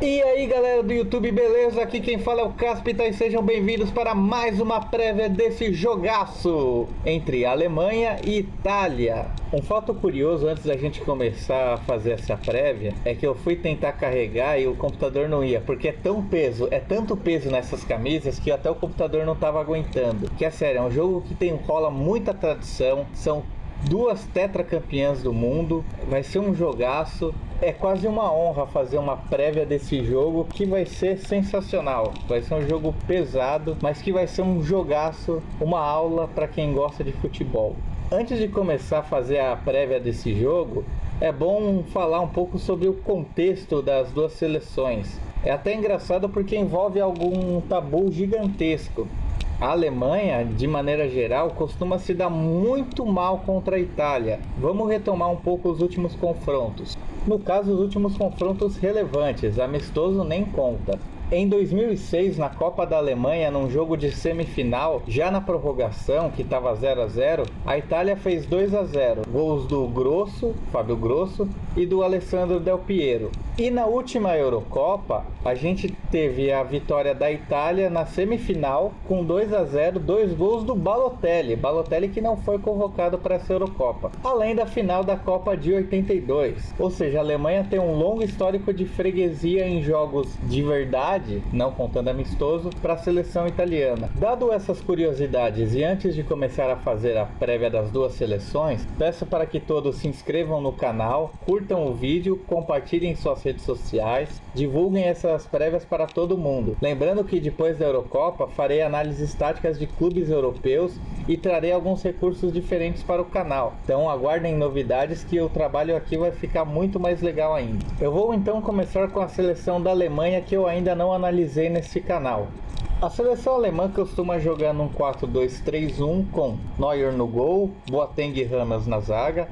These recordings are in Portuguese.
E aí galera do YouTube, beleza? Aqui quem fala é o Caspita e sejam bem-vindos para mais uma prévia desse jogaço entre Alemanha e Itália. Um fato curioso antes da gente começar a fazer essa prévia é que eu fui tentar carregar e o computador não ia, porque é tanto peso nessas camisas que até o computador não estava aguentando. Que é sério, é um jogo que rola muita tradição, são duas tetracampeãs do mundo, vai ser um jogaço. É quase uma honra fazer uma prévia desse jogo que vai ser sensacional. Vai ser um jogo pesado, mas que vai ser um jogaço, uma aula para quem gosta de futebol. Antes de começar a fazer a prévia desse jogo, é bom falar um pouco sobre o contexto das duas seleções. É até engraçado porque envolve algum tabu gigantesco. A Alemanha, de maneira geral, costuma se dar muito mal contra a Itália. Vamos retomar um pouco os últimos confrontos. No caso, os últimos confrontos relevantes, amistoso nem conta. Em 2006, na Copa da Alemanha, num jogo de semifinal, já na prorrogação, que estava 0-0, a Itália fez 2-0, gols do Grosso, Fábio Grosso, e do Alessandro Del Piero. E na última Eurocopa, a gente teve a vitória da Itália na semifinal, com 2-0, dois gols do Balotelli que não foi convocado para essa Eurocopa, além da final da Copa de 82. Ou seja, a Alemanha tem um longo histórico de freguesia em jogos de verdade, não contando amistoso, para a seleção italiana. Dado essas curiosidades e antes de começar a fazer a prévia das duas seleções, peço para que todos se inscrevam no canal, curtam o vídeo, compartilhem em suas redes sociais, divulguem essas prévias para todo mundo. Lembrando que depois da Eurocopa farei análises táticas de clubes europeus e trarei alguns recursos diferentes para o canal. Então aguardem novidades que o trabalho aqui vai ficar muito mais legal ainda. Eu vou então começar com a seleção da Alemanha que eu ainda não analisei nesse canal. A seleção alemã costuma jogar num 4-2-3-1 com Neuer no gol, Boateng e Ramos na zaga,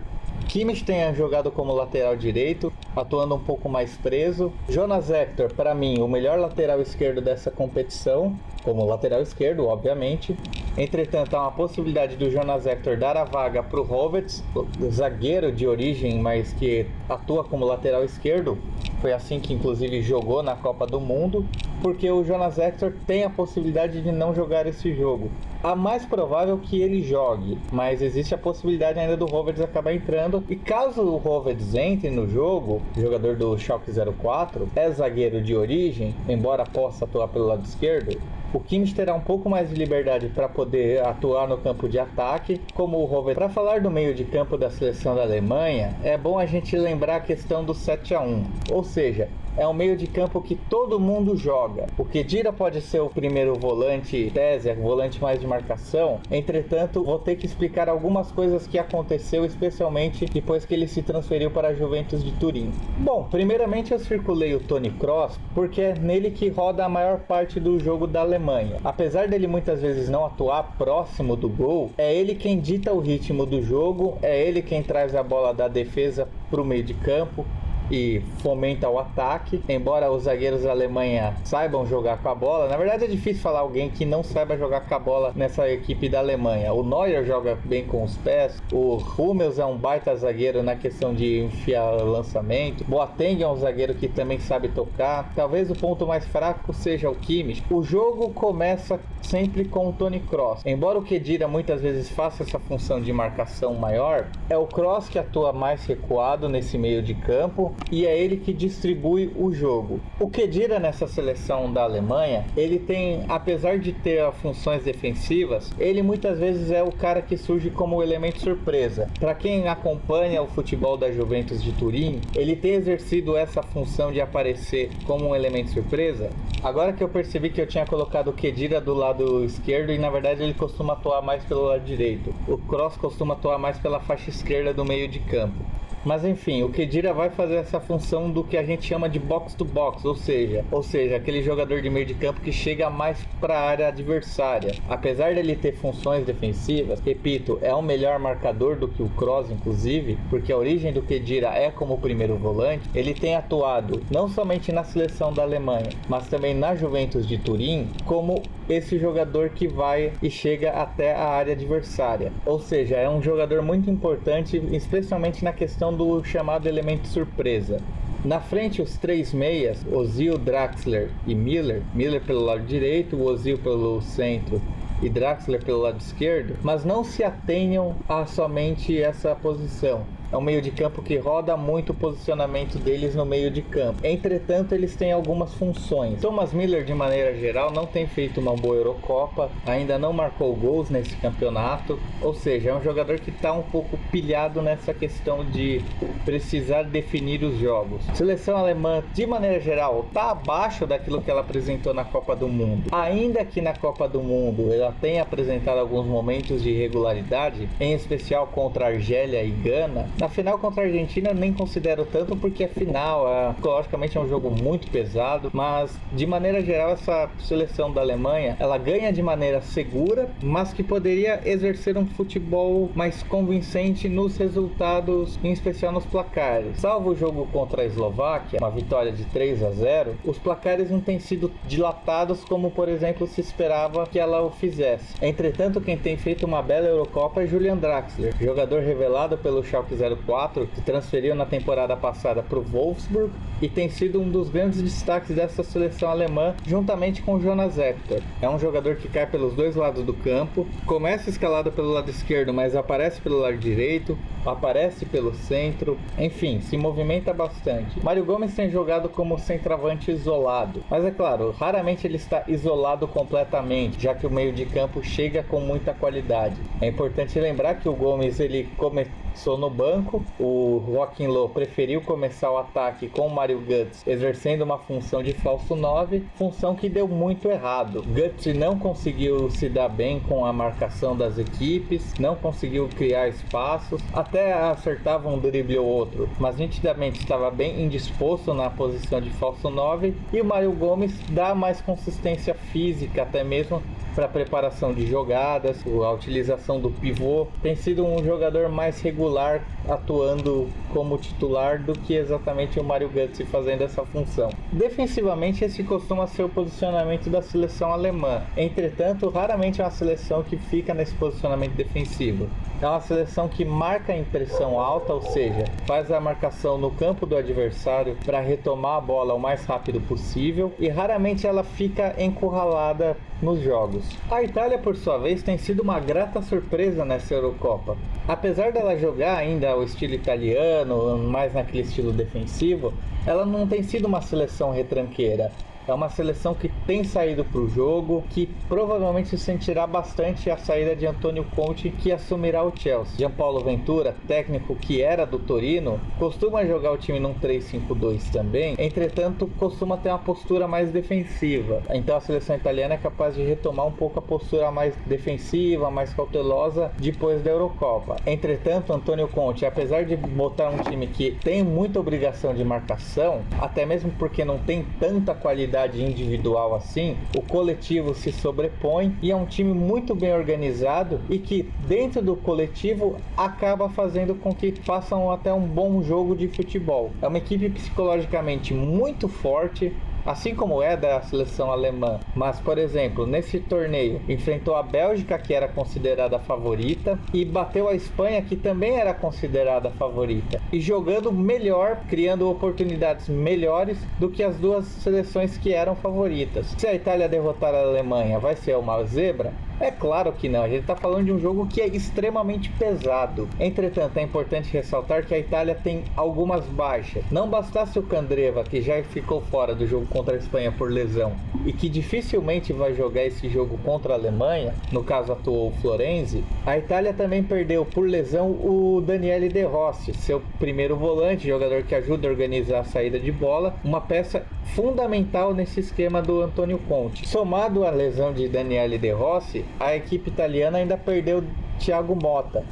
Kimmich tenha jogado como lateral direito, atuando um pouco mais preso. Jonas Hector, para mim, o melhor lateral esquerdo dessa competição, como lateral esquerdo, obviamente. Entretanto, há uma possibilidade do Jonas Hector dar a vaga para o Havertz, zagueiro de origem, mas que atua como lateral esquerdo. Foi assim que, inclusive, jogou na Copa do Mundo, porque o Jonas Hector tem a possibilidade de não jogar esse jogo. A mais provável que ele jogue, mas existe a possibilidade ainda do Havertz acabar entrando. E caso o Havertz entre no jogo, jogador do Schalke 04, é zagueiro de origem, embora possa atuar pelo lado esquerdo, o Kimmich terá um pouco mais de liberdade para poder atuar no campo de ataque, como o Havertz. Para falar do meio de campo da seleção da Alemanha, é bom a gente lembrar a questão do 7-1, ou seja, é um meio de campo que todo mundo joga. O Khedira pode ser o primeiro volante, tese, o volante mais de marcação. Entretanto, vou ter que explicar algumas coisas que aconteceu, especialmente depois que ele se transferiu para a Juventus de Turim. Bom, primeiramente eu circulei o Toni Kroos, porque é nele que roda a maior parte do jogo da Alemanha. Apesar dele muitas vezes não atuar próximo do gol, é ele quem dita o ritmo do jogo, é ele quem traz a bola da defesa para o meio de campo e fomenta o ataque. Embora os zagueiros da Alemanha saibam jogar com a bola, na verdade é difícil falar alguém que não saiba jogar com a bola nessa equipe da Alemanha. O Neuer joga bem com os pés, o Hummels é um baita zagueiro na questão de enfiar lançamento, Boateng é um zagueiro que também sabe tocar. Talvez o ponto mais fraco seja o Kimmich. O jogo começa sempre com o Toni Kroos. Embora o Khedira muitas vezes faça essa função de marcação maior, é o Kroos que atua mais recuado nesse meio de campo e é ele que distribui o jogo. O Khedira nessa seleção da Alemanha, ele tem, apesar de ter funções defensivas, ele muitas vezes é o cara que surge como elemento surpresa. Para quem acompanha o futebol da Juventus de Turim, ele tem exercido essa função de aparecer como um elemento surpresa. Agora que eu percebi que eu tinha colocado o Khedira do lado esquerdo e na verdade ele costuma atuar mais pelo lado direito. O Kroos costuma atuar mais pela faixa esquerda do meio de campo. Mas enfim, o Khedira vai fazer essa função do que a gente chama de box to box, ou seja, aquele jogador de meio de campo que chega mais para a área adversária. Apesar dele ter funções defensivas, repito, é um melhor marcador do que o Kroos, inclusive, porque a origem do Khedira é como primeiro volante. Ele tem atuado não somente na seleção da Alemanha, mas também na Juventus de Turim, como esse jogador que vai e chega até a área adversária. Ou seja, é um jogador muito importante, especialmente na questão do chamado elemento surpresa. Na frente, os três meias, Ozil, Draxler e Miller pelo lado direito, Ozil pelo centro e Draxler pelo lado esquerdo, mas não se atenham a somente essa posição. É um meio de campo que roda muito o posicionamento deles no meio de campo. Entretanto, eles têm algumas funções. Thomas Müller, de maneira geral, não tem feito uma boa Eurocopa, ainda não marcou gols nesse campeonato, ou seja, é um jogador que está um pouco pilhado nessa questão de precisar definir os jogos. A seleção alemã, de maneira geral, está abaixo daquilo que ela apresentou na Copa do Mundo. Ainda que na Copa do Mundo ela tenha apresentado alguns momentos de irregularidade, em especial contra a Argélia e Gana, na final contra a Argentina eu nem considero tanto porque a final, psicologicamente é um jogo muito pesado, mas de maneira geral essa seleção da Alemanha, ela ganha de maneira segura, mas que poderia exercer um futebol mais convincente nos resultados, em especial nos placares. Salvo o jogo contra a Eslováquia, uma vitória de 3-0, os placares não têm sido dilatados como, por exemplo, se esperava que ela o fizesse. Entretanto, quem tem feito uma bela Eurocopa é Julian Draxler, jogador revelado pelo Schalke 04, que transferiu na temporada passada para o Wolfsburg e tem sido um dos grandes destaques dessa seleção alemã, juntamente com Jonas Hector. É um jogador que cai pelos dois lados do campo, começa escalado pelo lado esquerdo, mas aparece pelo lado direito, aparece pelo centro, enfim, se movimenta bastante. Mário Gomes tem jogado como centroavante isolado, mas é claro, raramente ele está isolado completamente, já que o meio de campo chega com muita qualidade. É importante lembrar que o Gomes ele começou no banco, o Joachim Löw preferiu começar o ataque com o Mario Götze exercendo uma função de falso 9, função que deu muito errado. Götze não conseguiu se dar bem com a marcação das equipes, não conseguiu criar espaços, até acertava um drible ou outro, mas nitidamente estava bem indisposto na posição de falso 9, e o Mário Gomes dá mais consistência física, até mesmo para a preparação de jogadas, a utilização do pivô. Tem sido um jogador mais regular atuando como titular do que exatamente o Mario Götze fazendo essa função. Defensivamente, esse costuma ser o posicionamento da seleção alemã. Entretanto, raramente é uma seleção que fica nesse posicionamento defensivo. É uma seleção que marca em pressão alta, ou seja, faz a marcação no campo do adversário para retomar a bola o mais rápido possível, e raramente ela fica encurralada nos jogos. A Itália, por sua vez, tem sido uma grata surpresa nessa Eurocopa. Apesar dela jogar ainda o estilo italiano, mais naquele estilo defensivo, ela não tem sido uma seleção retranqueira. É uma seleção que tem saído para o jogo, que provavelmente sentirá bastante a saída de Antonio Conte, que assumirá o Chelsea. Gianpaolo Ventura, técnico que era do Torino, costuma jogar o time num 3-5-2 também, entretanto costuma ter uma postura mais defensiva. Então a seleção italiana é capaz de retomar um pouco a postura mais defensiva, mais cautelosa depois da Eurocopa. Entretanto, Antonio Conte, apesar de botar um time que tem muita obrigação de marcação, até mesmo porque não tem tanta qualidade individual assim, o coletivo se sobrepõe e é um time muito bem organizado e que dentro do coletivo acaba fazendo com que façam até um bom jogo de futebol. É uma equipe psicologicamente muito forte, assim como é da seleção alemã, mas, por exemplo, nesse torneio enfrentou a Bélgica, que era considerada a favorita, e bateu a Espanha, que também era considerada a favorita, e jogando melhor, criando oportunidades melhores do que as duas seleções que eram favoritas. Se a Itália derrotar a Alemanha, vai ser uma zebra? É claro que não, a gente está falando de um jogo que é extremamente pesado. Entretanto, é importante ressaltar que a Itália tem algumas baixas. Não bastasse o Candreva, que já ficou fora do jogo contra a Espanha por lesão, e que dificilmente vai jogar esse jogo contra a Alemanha, no caso atuou o Florenzi, a Itália também perdeu por lesão o Daniele De Rossi, seu primeiro volante, jogador que ajuda a organizar a saída de bola, uma peça fundamental nesse esquema do Antonio Conte. Somado à lesão de Daniele De Rossi, a equipe italiana ainda perdeu Thiago Motta,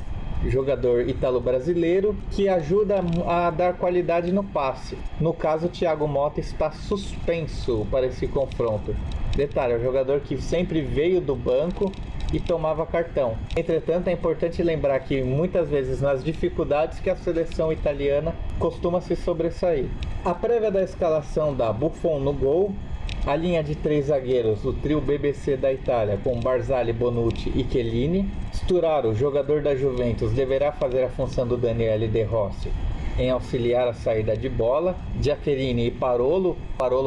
jogador italo-brasileiro que ajuda a dar qualidade no passe. No caso, Thiago Motta está suspenso para esse confronto. Detalhe, é um jogador que sempre veio do banco e tomava cartão. Entretanto, é importante lembrar que muitas vezes nas dificuldades que a seleção italiana costuma se sobressair. A prévia da escalação da Buffon no gol, a linha de três zagueiros, o trio BBC da Itália, com Barzagli, Bonucci e Chiellini. Sturaro, jogador da Juventus, deverá fazer a função do Daniele De Rossi. em auxiliar a saída de bola, Giaccherini e Parolo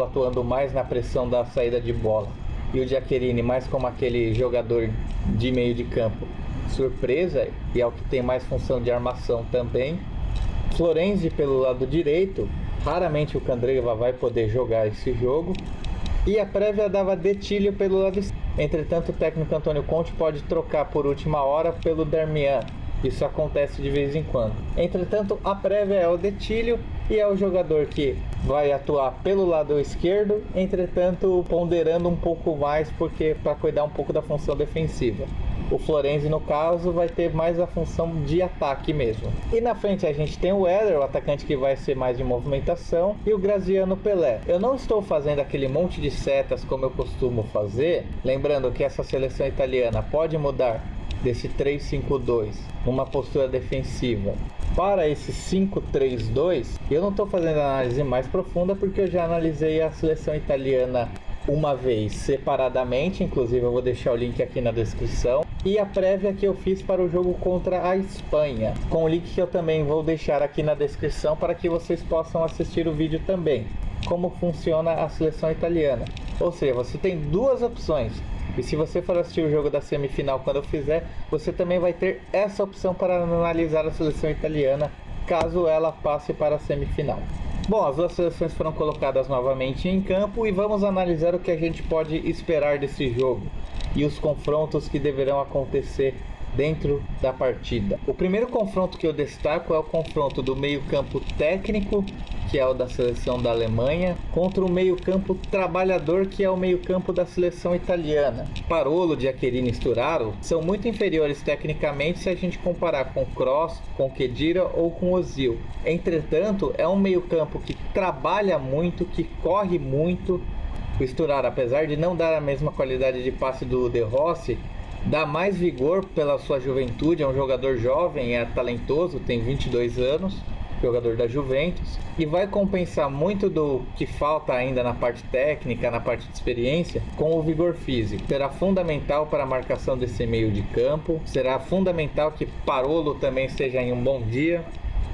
atuando mais na pressão da saída de bola, e o Giaccherini mais como aquele jogador de meio de campo surpresa, e é o que tem mais função de armação também. Florenzi pelo lado direito, raramente o Candreva vai poder jogar esse jogo, e a prévia dava Detilho pelo lado esquerdo. Entretanto, o técnico Antônio Conte pode trocar por última hora pelo Darmian. Isso acontece de vez em quando. Entretanto, a prévia é o Detilho e é o jogador que vai atuar pelo lado esquerdo, entretanto ponderando um pouco mais porque para cuidar um pouco da função defensiva. O Florenzi, no caso, vai ter mais a função de ataque mesmo. E na frente a gente tem o Éder, o atacante que vai ser mais de movimentação, e o Graziano Pelé. Eu não estou fazendo aquele monte de setas como eu costumo fazer, lembrando que essa seleção italiana pode mudar desse 3-5-2, uma postura defensiva, para esse 5-3-2. Eu não estou fazendo análise mais profunda porque eu já analisei a seleção italiana uma vez separadamente, inclusive eu vou deixar o link aqui na descrição, e a prévia que eu fiz para o jogo contra a Espanha, com o link que eu também vou deixar aqui na descrição para que vocês possam assistir o vídeo também, como funciona a seleção italiana. Ou seja, você tem duas opções, e se você for assistir o jogo da semifinal quando eu fizer, você também vai ter essa opção para analisar a seleção italiana, caso ela passe para a semifinal. Bom, as duas seleções foram colocadas novamente em campo e vamos analisar o que a gente pode esperar desse jogo e os confrontos que deverão acontecer dentro da partida. O primeiro confronto que eu destaco é o confronto do meio-campo técnico, que é o da seleção da Alemanha, contra o meio-campo trabalhador, que é o meio-campo da seleção italiana. Parolo, Giaccherini e Sturaro são muito inferiores tecnicamente se a gente comparar com Kroos, com Khedira ou com Ozil. Entretanto, é um meio-campo que trabalha muito, que corre muito. O Sturaro, apesar de não dar a mesma qualidade de passe do De Rossi, dá mais vigor pela sua juventude, é um jogador jovem, é talentoso, tem 22 anos, jogador da Juventus, e vai compensar muito do que falta ainda na parte técnica, na parte de experiência, com o vigor físico. Será fundamental para a marcação desse meio de campo, será fundamental que Parolo também esteja em um bom dia,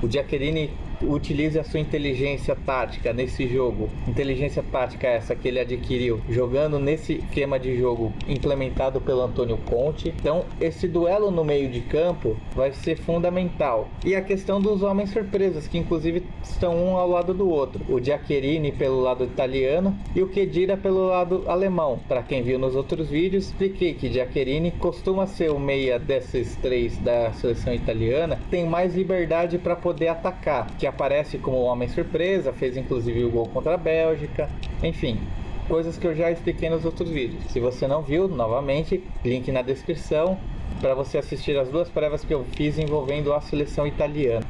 o Giaccherini utilize a sua inteligência tática nesse jogo. Inteligência tática essa que ele adquiriu jogando nesse esquema de jogo implementado pelo Antônio Conte. Então esse duelo no meio de campo vai ser fundamental. E a questão dos homens surpresas, que inclusive estão um ao lado do outro. O Giaccherini pelo lado italiano e o Khedira pelo lado alemão. Para quem viu nos outros vídeos, expliquei que Giaccherini costuma ser o meia desses três da seleção italiana, tem mais liberdade para poder atacar, que aparece como homem surpresa, fez inclusive o gol contra a Bélgica, enfim, coisas que eu já expliquei nos outros vídeos. Se você não viu, novamente, link na descrição para você assistir as duas prévias que eu fiz envolvendo a seleção italiana.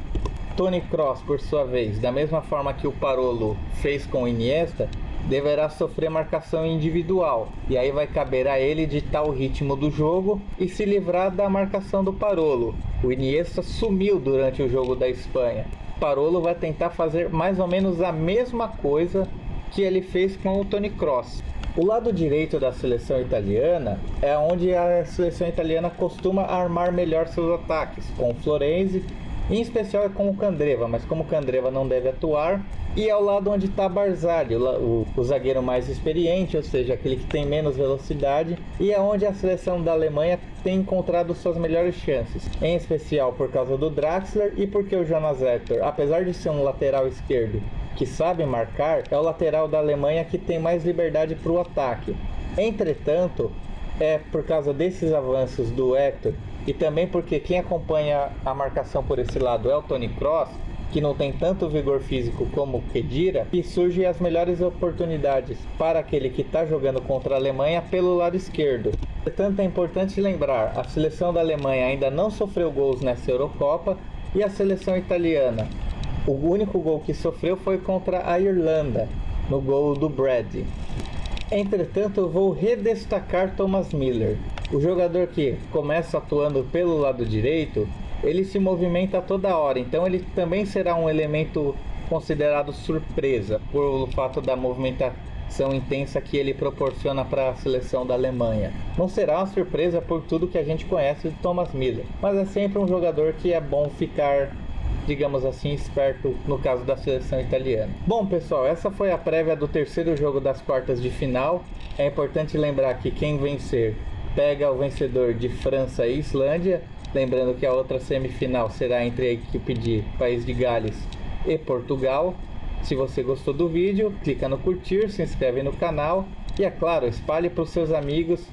Toni Kroos, por sua vez, da mesma forma que o Parolo fez com o Iniesta, deverá sofrer marcação individual, e aí vai caber a ele ditar o ritmo do jogo e se livrar da marcação do Parolo. O Iniesta sumiu durante o jogo da Espanha. Parolo vai tentar fazer mais ou menos a mesma coisa que ele fez com o Toni Kroos. O lado direito da seleção italiana é onde a seleção italiana costuma armar melhor seus ataques, com o Florenzi, em especial é com o Candreva, mas como o Candreva não deve atuar, e é o lado onde está Barzagli, o zagueiro mais experiente, ou seja, aquele que tem menos velocidade, e é onde a seleção da Alemanha tem encontrado suas melhores chances, em especial por causa do Draxler e porque o Jonas Hector, apesar de ser um lateral esquerdo que sabe marcar, é o lateral da Alemanha que tem mais liberdade para o ataque. Entretanto, é por causa desses avanços do Hector e também porque quem acompanha a marcação por esse lado é o Toni Kroos, que não tem tanto vigor físico como o Khedira, que surgem as melhores oportunidades para aquele que está jogando contra a Alemanha pelo lado esquerdo. Portanto, é importante lembrar, a seleção da Alemanha ainda não sofreu gols nessa Eurocopa, e a seleção italiana, o único gol que sofreu foi contra a Irlanda, no gol do Brady. Entretanto, eu vou redestacar Thomas Müller, o jogador que começa atuando pelo lado direito. Ele se movimenta toda hora, então ele também será um elemento considerado surpresa por fato da movimentação intensa que ele proporciona para a seleção da Alemanha. Não será uma surpresa por tudo que a gente conhece de Thomas Müller, mas é sempre um jogador que é bom ficar digamos assim, esperto no caso da seleção italiana. Bom, pessoal, essa foi a prévia do terceiro jogo das quartas de final. É importante lembrar que quem vencer pega o vencedor de França e Islândia. Lembrando que a outra semifinal será entre a equipe de País de Gales e Portugal. Se você gostou do vídeo, clica no curtir, se inscreve no canal e, é claro, espalhe para os seus amigos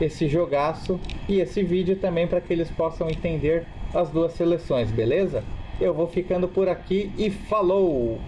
esse jogaço e esse vídeo também para que eles possam entender as duas seleções, beleza? Eu vou ficando por aqui e falou!